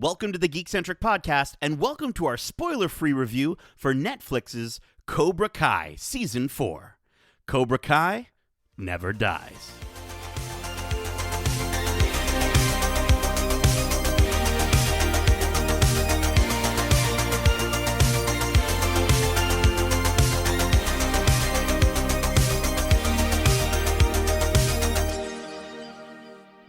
Welcome to the Geekcentric podcast, and welcome to our spoiler-free review for Netflix's Cobra Kai Season 4. Cobra Kai Never Dies.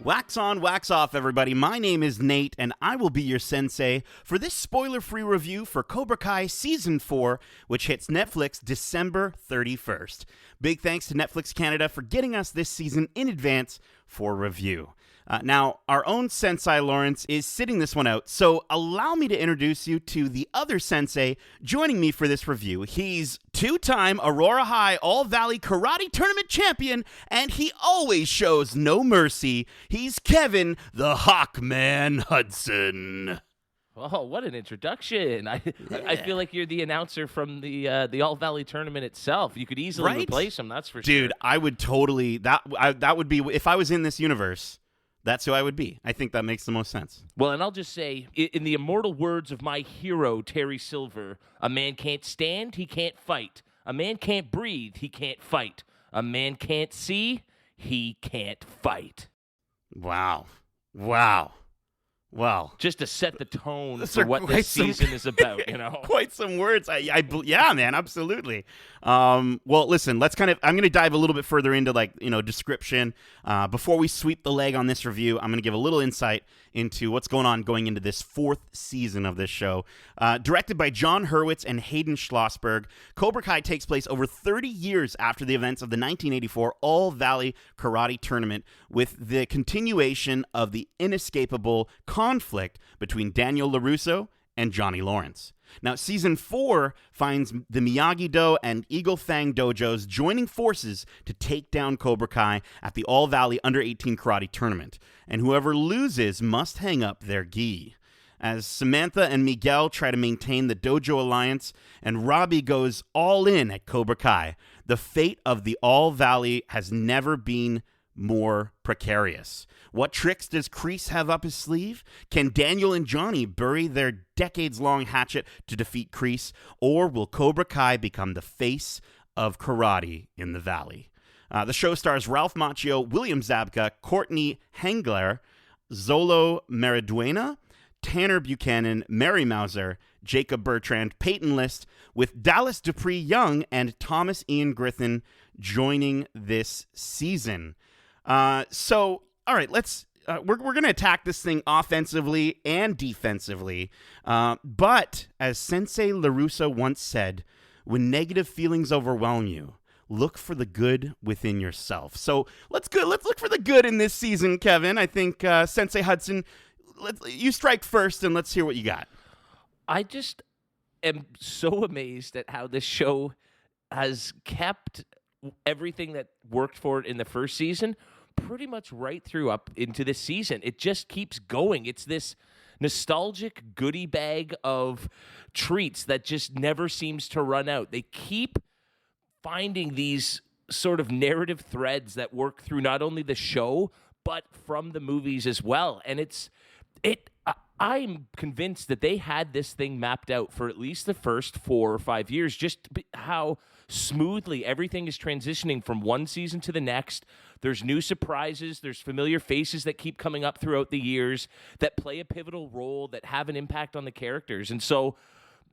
Wax on, wax off, everybody. My name is Nate, and I will be your sensei for this spoiler-free review for Cobra Kai Season 4, which hits Netflix December 31st. Big thanks to Netflix Canada for getting us this season in advance for review. Now, our own Sensei Lawrence is sitting this one out, so allow me to introduce you to the other Sensei joining me for this review. He's two-time Aurora High All-Valley Karate Tournament champion, and he always shows no mercy. He's Kevin the Hawkman Hudson. Oh, what an introduction. I feel like you're the announcer from the All-Valley tournament itself. You could easily replace him, that's for sure. Dude, I would totally, that would be, if I was in this universe, that's who I would be. I think that makes the most sense. Well, and I'll just say, in the immortal words of my hero, Terry Silver, a man can't stand, he can't fight. A man can't breathe, he can't fight. A man can't see, he can't fight. Wow. Well, just to set the tone for what this season is about, you know. Quite some words. Yeah, man, absolutely. Well, listen, I'm going to dive a little bit further into description. Before we sweep the leg on this review, I'm going to give a little insight into what's going on going into this fourth season of this show. Directed by John Hurwitz and Hayden Schlossberg, Cobra Kai takes place over 30 years after the events of the 1984 All-Valley Karate Tournament, with the continuation of the inescapable conflict between Daniel LaRusso and Johnny Lawrence. Now, Season 4 finds the Miyagi-Do and Eagle Fang dojos joining forces to take down Cobra Kai at the All-Valley Under-18 Karate Tournament, and whoever loses must hang up their gi. As Samantha and Miguel try to maintain the dojo alliance, and Robbie goes all in at Cobra Kai, the fate of the All-Valley has never been more precarious. What tricks does Kreese have up his sleeve? Can Daniel and Johnny bury their decades-long hatchet to defeat Kreese, or will Cobra Kai become the face of karate in the Valley? The show stars Ralph Macchio, William Zabka, Courtney Hengler, Zolo Mariduena, Tanner Buchanan, Mary Mauser, Jacob Bertrand, Peyton List, with Dallas Dupree Young and Thomas Ian Griffin joining this season. All right, we're going to attack this thing offensively and defensively. But as Sensei LaRusso once said, when negative feelings overwhelm you, look for the good within yourself. So let's look for the good in this season, Kevin. I think Sensei Hudson, you strike first, and let's hear what you got. I just am so amazed at how this show has kept everything that worked for it in the first season pretty much right through up into this season. It just keeps going. It's this nostalgic goodie bag of treats that just never seems to run out. They keep finding these sort of narrative threads that work through not only the show, but from the movies as well. And I'm convinced that they had this thing mapped out for at least the first 4 or 5 years, just how smoothly everything is transitioning from one season to the next. There's new surprises. There's familiar faces that keep coming up throughout the years that play a pivotal role, that have an impact on the characters. And so,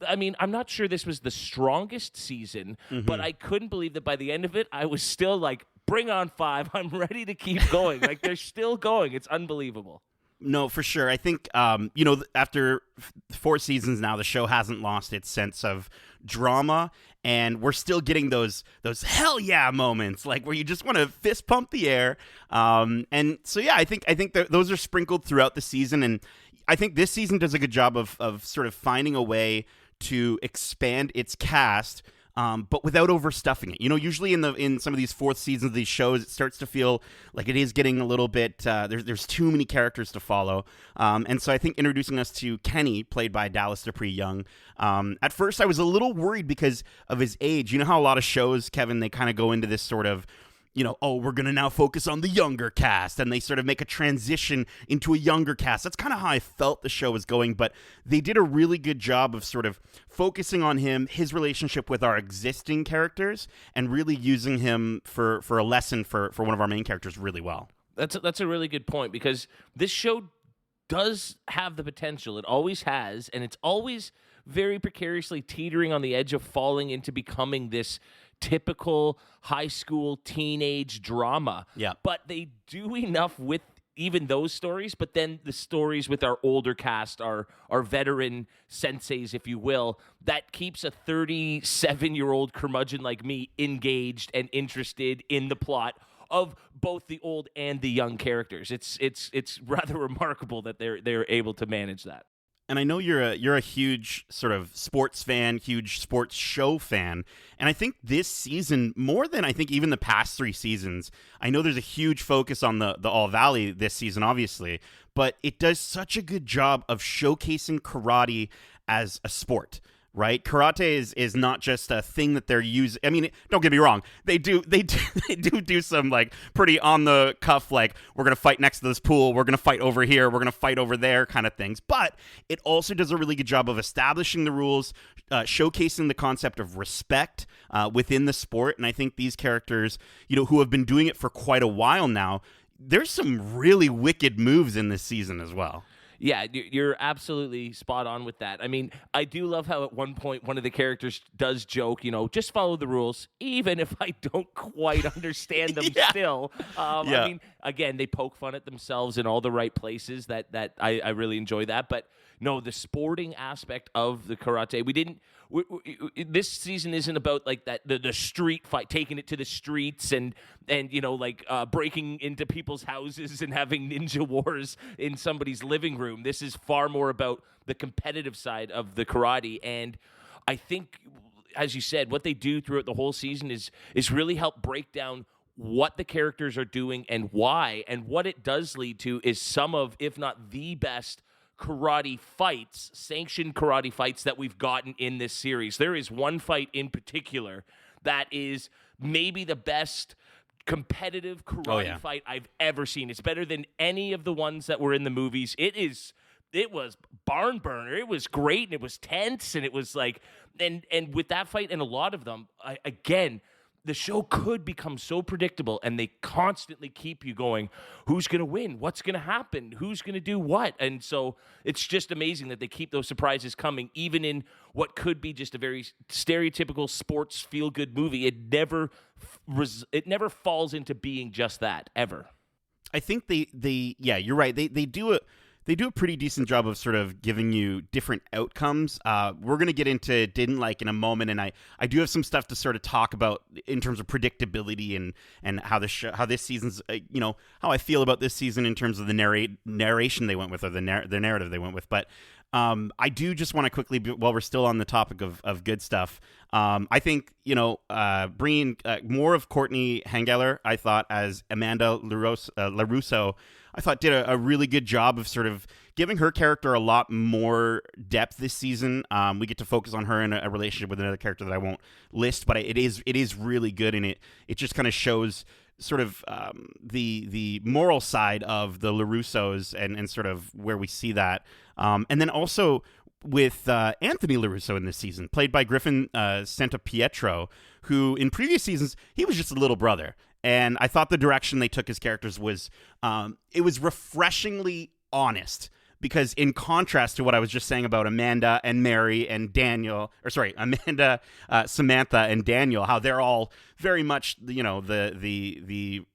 I mean, I'm not sure this was the strongest season, but I couldn't believe that by the end of it, I was still like, bring on 5. I'm ready to keep going. Like, they're still going. It's unbelievable. No, for sure. I think, after 4 seasons now, the show hasn't lost its sense of drama, and we're still getting those hell yeah moments, like where you just want to fist pump the air. And so, yeah, I think those are sprinkled throughout the season, and I think this season does a good job of sort of finding a way to expand its cast, but without overstuffing it. You know, usually in some of these fourth seasons of these shows, it starts to feel like it is getting a little bit, there's too many characters to follow. And so I think introducing us to Kenny, played by Dallas Dupree Young, at first I was a little worried because of his age. You know how a lot of shows, Kevin, they kind of go into this sort of oh, we're going to now focus on the younger cast, and they sort of make a transition into a younger cast. That's kind of how I felt the show was going, but they did a really good job of sort of focusing on him, his relationship with our existing characters, and really using him for a lesson for one of our main characters really well. That's a really good point, because this show does have the potential. It always has, and it's always very precariously teetering on the edge of falling into becoming this typical high school teenage drama. Yeah. But they do enough with even those stories, but then the stories with our older cast, our veteran senseis, if you will, that keeps a 37-year-old curmudgeon like me engaged and interested in the plot of both the old and the young characters. It's rather remarkable that they're able to manage that. And I know you're a huge sort of sports fan, huge sports show fan, and I think this season, more than I think even the past 3 seasons, I know there's a huge focus on the All Valley this season, obviously, but it does such a good job of showcasing karate as a sport. Right, karate is not just a thing that they're using. I mean, don't get me wrong; they do some like pretty on the cuff, like we're gonna fight next to this pool, we're gonna fight over here, we're gonna fight over there, kind of things. But it also does a really good job of establishing the rules, showcasing the concept of respect within the sport. And I think these characters, who have been doing it for quite a while now, there's some really wicked moves in this season as well. Yeah, you're absolutely spot on with that. I mean, I do love how at one point one of the characters does joke, just follow the rules, even if I don't quite understand them still. I mean, again, they poke fun at themselves in all the right places that I really enjoy that. But no, the sporting aspect of the karate, this season isn't about like that the street fight, taking it to the streets and breaking into people's houses and having ninja wars in somebody's living room. This is far more about the competitive side of the karate, and I think, as you said, what they do throughout the whole season is really help break down what the characters are doing and why, and what it does lead to is some of, if not the best, karate fights, sanctioned karate fights that we've gotten in this series. There is one fight in particular that is maybe the best competitive karate fight I've ever seen. It's better than any of the ones that were in the movies. It was barn burner. It was great, and it was tense, and it was like, and with that fight and a lot of them, again, the show could become so predictable, and they constantly keep you going, who's going to win? What's going to happen? Who's going to do what? And so it's just amazing that they keep those surprises coming, even in what could be just a very stereotypical sports feel-good movie. It never falls into being just that, ever. I think you're right. They do a pretty decent job of sort of giving you different outcomes. We're going to get into didn't like in a moment, and I do have some stuff to sort of talk about in terms of predictability and how this season's how I feel about this season in terms of the narration they went with, or the narrative they went with. But I do just want to quickly, while we're still on the topic of good stuff, I think bringing more of Courtney Hangeler, I thought, as Amanda LaRusso, I thought did a really good job of sort of giving her character a lot more depth this season. We get to focus on her in a relationship with another character that I won't list, but it is really good, and it just kind of shows sort of the moral side of the LaRussos and sort of where we see that. And then also with Anthony LaRusso in this season, played by Griffin Santapietro, who in previous seasons, he was just a little brother. And I thought the direction they took his characters was, it was refreshingly honest, because in contrast to what I was just saying about Amanda and Mary and Daniel, Amanda, Samantha and Daniel, how they're all very much, the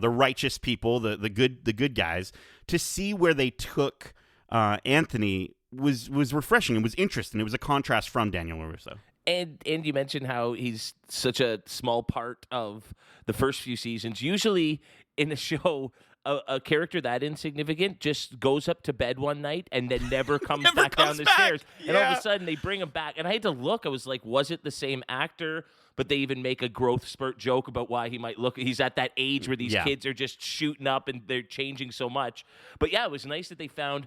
righteous people, the good guys, to see where they took Anthony was refreshing. It was interesting. It was a contrast from Daniel LaRusso. And you mentioned how he's such a small part of the first few seasons. Usually in a show, a character that insignificant just goes up to bed one night and then never comes back down the stairs. And all of a sudden they bring him back. And I had to look. I was like, was it the same actor? But they even make a growth spurt joke about why he might look. He's at that age where these kids are just shooting up and they're changing so much. But yeah, it was nice that they found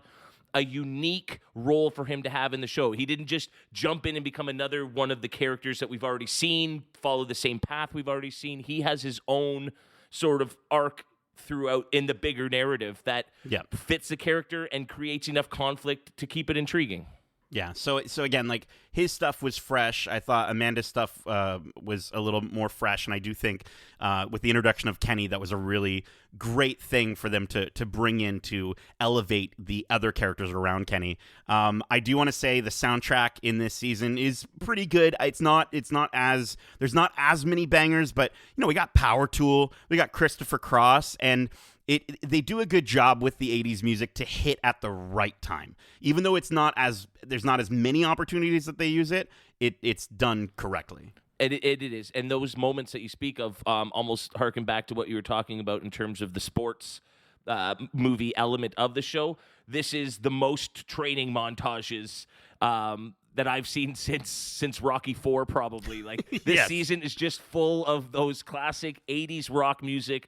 a unique role for him to have in the show. He didn't just jump in and become another one of the characters that we've already seen, follow the same path we've already seen. He has his own sort of arc throughout in the bigger narrative that fits the character and creates enough conflict to keep it intriguing. Yeah, so again, like, his stuff was fresh. I thought Amanda's stuff was a little more fresh, and I do think with the introduction of Kenny, that was a really great thing for them to bring in to elevate the other characters around Kenny. I do want to say the soundtrack in this season is pretty good. It's not as there's not as many bangers, but we got Power Tool, we got Christopher Cross, and they do a good job with the 80s music to hit at the right time. Even though there's not as many opportunities that they use it's done correctly. It is. And those moments that you speak of almost harken back to what you were talking about in terms of the sports movie element of the show. This is the most training montages that I've seen since Rocky IV, probably. Like, this season is just full of those classic 80s rock music,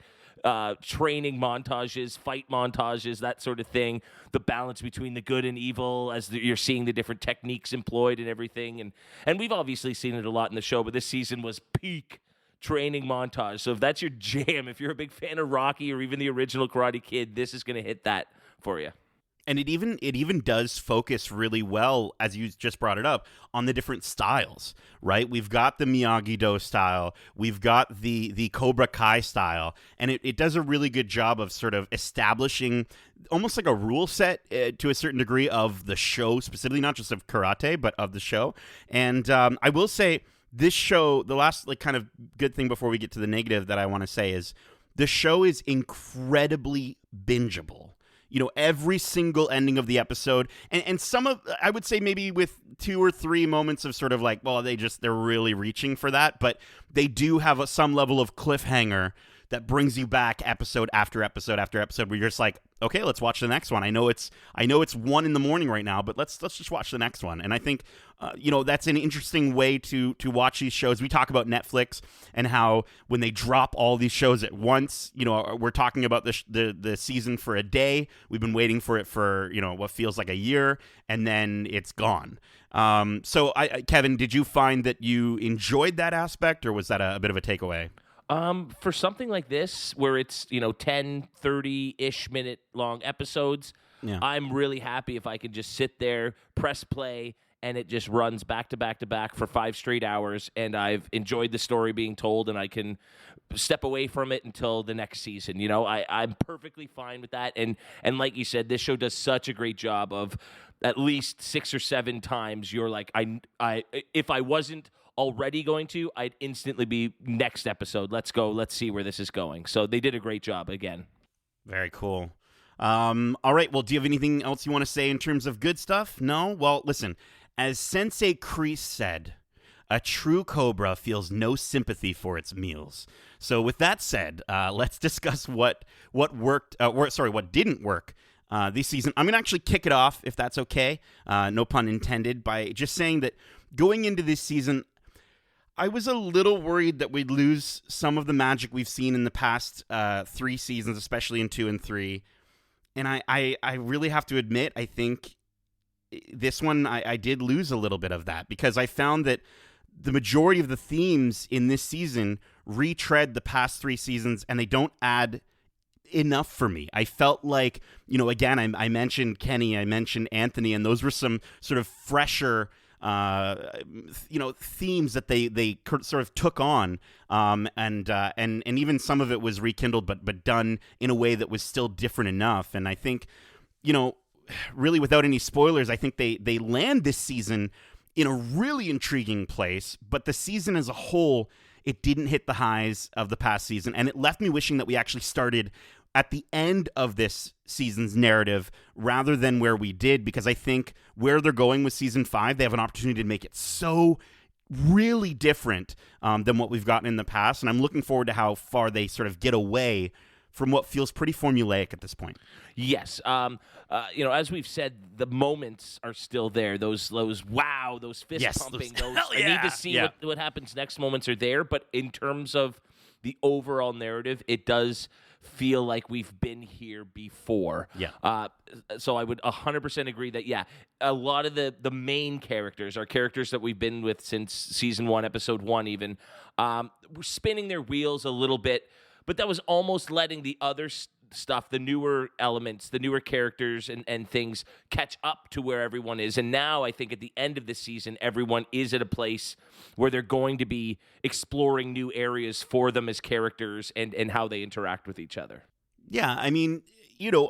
training montages, fight montages, that sort of thing. The balance between the good and evil as you're seeing the different techniques employed and everything. And we've obviously seen it a lot in the show, but this season was peak training montage. So if that's your jam, if you're a big fan of Rocky or even the original Karate Kid, this is going to hit that for you. And it even does focus really well, as you just brought it up, on the different styles, right? We've got the Miyagi-Do style, we've got the Cobra Kai style, and it does a really good job of sort of establishing almost like a rule set to a certain degree of the show, specifically not just of karate, but of the show. And I will say, this show, the last kind of good thing before we get to the negative that I want to say is, the show is incredibly bingeable. Every single ending of the episode, and some of, I would say maybe with 2 or 3 moments of sort of like, well, they're really reaching for that, but they do have some level of cliffhanger that brings you back episode after episode after episode, where you're just like, okay, let's watch the next one. I know it's 1 a.m. right now, but let's just watch the next one. And I think, that's an interesting way to watch these shows. We talk about Netflix and how when they drop all these shows at once, we're talking about the season for a day. We've been waiting for it for, what feels like a year, and then it's gone. So Kevin, did you find that you enjoyed that aspect, or was that a bit of a takeaway? For something like this, where it's, 10, 30-ish minute long episodes, I'm really happy if I can just sit there, press play, and it just runs back to back to back for 5 straight hours, and I've enjoyed the story being told, and I can step away from it until the next season. I'm perfectly fine with that, and like you said, this show does such a great job of at least 6 or 7 times you're like, I if I wasn't already going to, I'd instantly be next episode. Let's go. Let's see where this is going. So they did a great job again. Very cool. All right. Well, do you have anything else you want to say in terms of good stuff? No? Well, listen, as Sensei Kreese said, a true cobra feels no sympathy for its meals. So with that said, let's discuss what worked, what didn't work this season. I'm going to actually kick it off, if that's okay. No pun intended, by just saying that going into this season, I was a little worried that we'd lose some of the magic we've seen in the past 3 seasons, especially in 2 and 3. And I really have to admit, I think this one I did lose a little bit of that, because I found that the majority of the themes in this season retread the past 3 seasons, and they don't add enough for me. I felt like, again, I mentioned Kenny, I mentioned Anthony, and those were some sort of fresher themes that they sort of took on, and even some of it was rekindled, but done in a way that was still different enough. And I think, really without any spoilers, I think they land this season in a really intriguing place, but the season as a whole, it didn't hit the highs of the past season, and it left me wishing that we actually started at the end of this season's narrative rather than where we did, because I think where they're going with season 5, they have an opportunity to make it so really different than what we've gotten in the past, and I'm looking forward to how far they sort of get away from what feels pretty formulaic at this point. Yes. As we've said, the moments are still there. Those wow, those fist pumping. I need to see what happens next moments are there. But in terms of the overall narrative, it does feel like we've been here before. Yeah. So I would 100% agree that, a lot of the main characters are characters that we've been with since season 1, episode 1 even, were spinning their wheels a little bit, but that was almost letting the other stuff, the newer elements, the newer characters and things catch up to where everyone is. And now I think at the end of the season, everyone is at a place where they're going to be exploring new areas for them as characters and how they interact with each other. Yeah, I mean,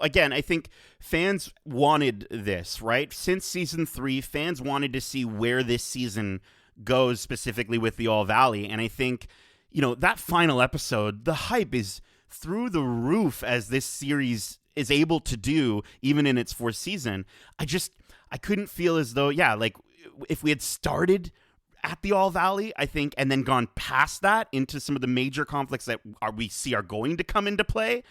again, I think fans wanted this, right? Since season 3, fans wanted to see where this season goes specifically with the All Valley. And I think, that final episode, the hype is through the roof as this series is able to do, even in its 4th season. I couldn't feel as though, like if we had started at the All Valley, I think, and then gone past that into some of the major conflicts that we see are going to come into play,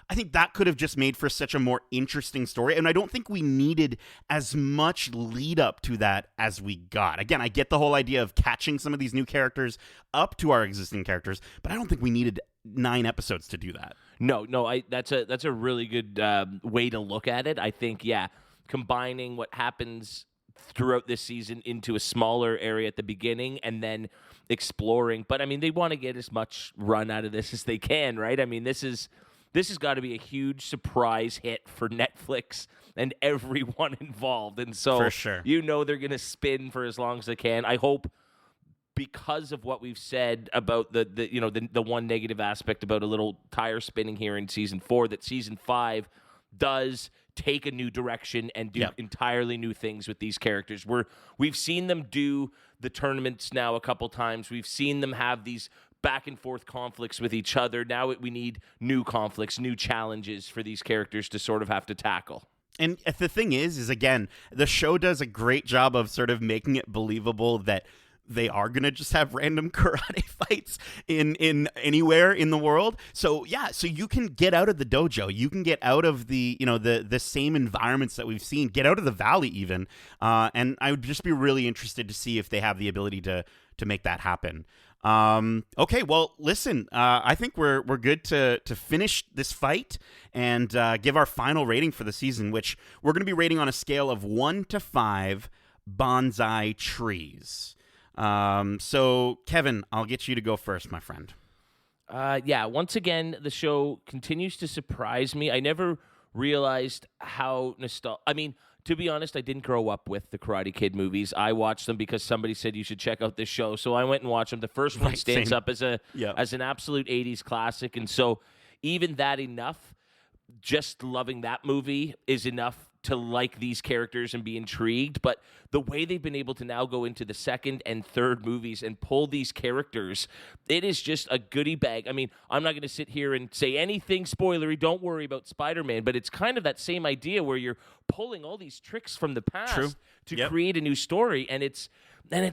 I think that could have just made for such a more interesting story. And I don't think we needed as much lead up to that as we got. Again, I get the whole idea of catching some of these new characters up to our existing characters, but I don't think we needed 9 episodes to do that. No, that's a really good way to look at it. I think, combining what happens throughout this season into a smaller area at the beginning and then exploring. But I mean, they want to get as much run out of this as they can, right? I mean, this has got to be a huge surprise hit for Netflix and everyone involved. And so, for sure, they're going to spin for as long as they can. I hope, because of what we've said about the one negative aspect about a little tire spinning here in season 4, that season 5 does take a new direction and do entirely new things with these characters. We've seen them do the tournaments now a couple times. We've seen them have these back and forth conflicts with each other. Now we need new conflicts, new challenges for these characters to sort of have to tackle. And the thing is again, the show does a great job of sort of making it believable that they are going to just have random karate fights in anywhere in the world. So so you can get out of the dojo. You can get out of the, the same environments that we've seen, get out of the valley even. And I would just be really interested to see if they have the ability to make that happen. Okay, well, listen, I think we're good to finish this fight and give our final rating for the season, which we're going to be rating on a scale of 1 to 5 bonsai trees. So Kevin, I'll get you to go first, my friend. Once again, the show continues to surprise me. I never realized how to be honest, I didn't grow up with the Karate Kid movies. I watched them because somebody said you should check out this show, so I went and watched them. The first one stands up as an absolute 80s classic, and so even that enough, just loving that movie is enough to like these characters and be intrigued. But the way they've been able to now go into the second and third movies and pull these characters, it is just a goodie bag. I mean, I'm not going to sit here and say anything spoilery. Don't worry about Spider-Man, but it's kind of that same idea where you're pulling all these tricks from the past to create a new story, and it's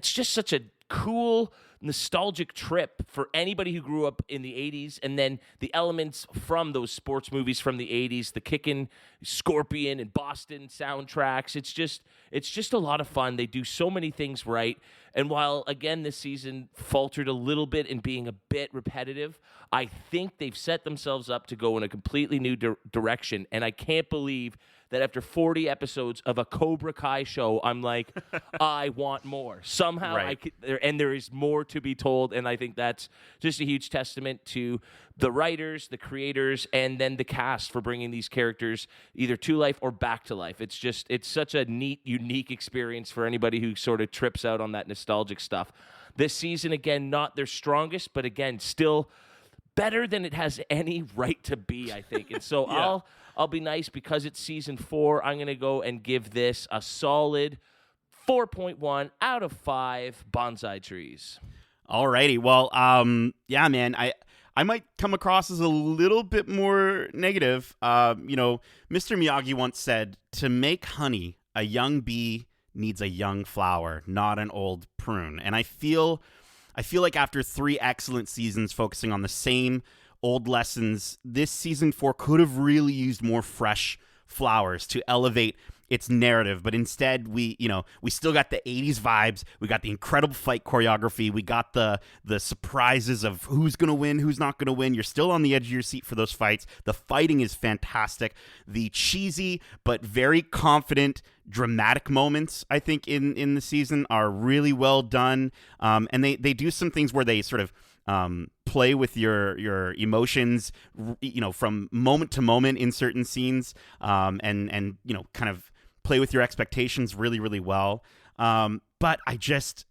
just such a cool, nostalgic trip for anybody who grew up in the 80s, and then the elements from those sports movies from the 80s, the Kickin' Scorpion and Boston soundtracks. It's just a lot of fun. They do so many things right. And while, again, this season faltered a little bit in being a bit repetitive, I think they've set themselves up to go in a completely new direction. And I can't believe that after 40 episodes of a Cobra Kai show, I'm like, I want more. Somehow, there is more to be told, and I think that's just a huge testament to the writers, the creators, and then the cast for bringing these characters either to life or back to life. It's such a neat, unique experience for anybody who sort of trips out on that nostalgic stuff. This season, again, not their strongest, but again, still better than it has any right to be, I think. And so I'll be nice because it's season 4. I'm going to go and give this a solid 4.1 out of 5 bonsai trees. Alrighty. Well, man, I might come across as a little bit more negative. Mr. Miyagi once said, to make honey, a young bee needs a young flower, not an old prune. And I feel like after 3 excellent seasons focusing on the same old lessons, this season 4 could have really used more fresh flowers to elevate its narrative, but instead we still got the 80s vibes. We got the incredible fight choreography. We got the surprises of who's going to win, who's not going to win. You're still on the edge of your seat for those fights. The fighting is fantastic. The cheesy but very confident dramatic moments, I think, in the season are really well done. And they do some things where they sort of play with your emotions, from moment to moment in certain scenes, and kind of play with your expectations really, really well. But it just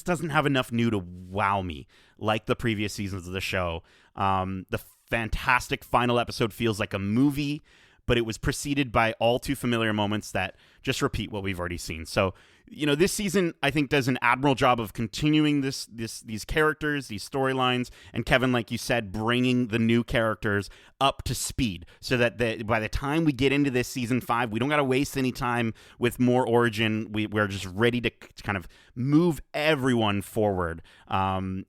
doesn't have enough new to wow me like the previous seasons of the show. The fantastic final episode feels like a movie, but it was preceded by all too familiar moments that just repeat what we've already seen. So, this season, I think, does an admirable job of continuing these characters, these storylines, and Kevin, like you said, bringing the new characters up to speed so that by the time we get into this season 5, we don't got to waste any time with more origin. We're just ready to kind of move everyone forward. I'm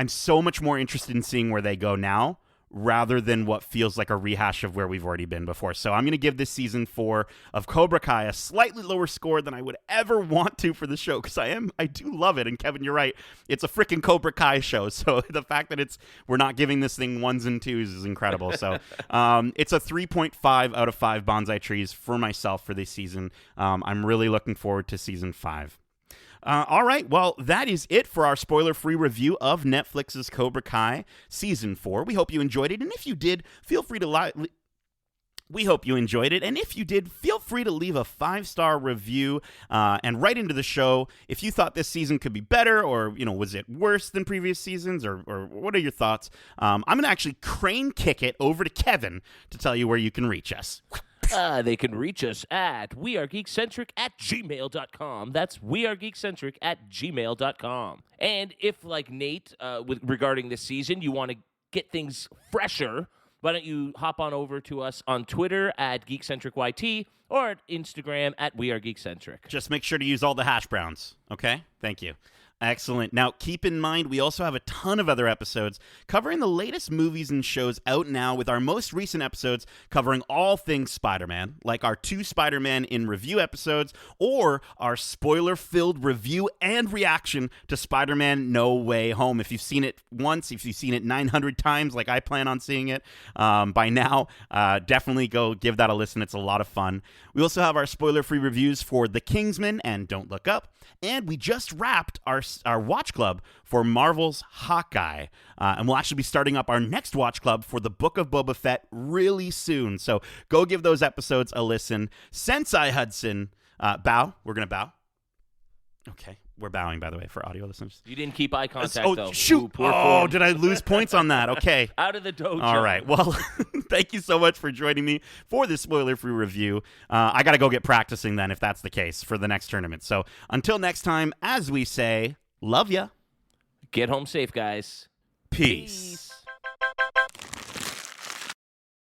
so much more interested in seeing where they go now, rather than what feels like a rehash of where we've already been before. So I'm going to give this season 4 of Cobra Kai a slightly lower score than I would ever want to for the show, because I do love it. And Kevin, you're right. It's a freaking Cobra Kai show. So the fact that we're not giving this thing 1s and 2s is incredible. So it's a 3.5 out of 5 bonsai trees for myself for this season. I'm really looking forward to season 5. All right, well, that is it for our spoiler-free review of Netflix's Cobra Kai Season 4. We hope you enjoyed it, and if you did, feel free to we hope you enjoyed it, and if you did, feel free to leave a 5-star review and write into the show if you thought this season could be better, or was it worse than previous seasons, or what are your thoughts? I'm going to actually crane kick it over to Kevin to tell you where you can reach us. They can reach us at wearegeekcentric@gmail.com. That's wearegeekcentric@gmail.com. And if, like Nate, regarding this season, you want to get things fresher, why don't you hop on over to us on Twitter at GeekcentricYT or at Instagram at wearegeekcentric. Just make sure to use all the hash browns, okay? Thank you. Excellent. Now, keep in mind, we also have a ton of other episodes covering the latest movies and shows out now, with our most recent episodes covering all things Spider-Man, like our 2 Spider-Man in review episodes, or our spoiler-filled review and reaction to Spider-Man No Way Home. If you've seen it once, if you've seen it 900 times like I plan on seeing it by now, definitely go give that a listen. It's a lot of fun. We also have our spoiler-free reviews for The Kingsman and Don't Look Up, and we just wrapped our watch club for Marvel's Hawkeye. And we'll actually be starting up our next watch club for the Book of Boba Fett really soon. So go give those episodes a listen. Sensei Hudson, bow. We're going to bow. Okay. We're bowing, by the way, for audio listeners. You didn't keep eye contact, though. Shoot. Ooh, did I lose points on that? Okay. Out of the dojo. All right. Well, thank you so much for joining me for this spoiler-free review. I got to go get practicing then, if that's the case, for the next tournament. So until next time, as we say, love ya. Get home safe, guys. Peace.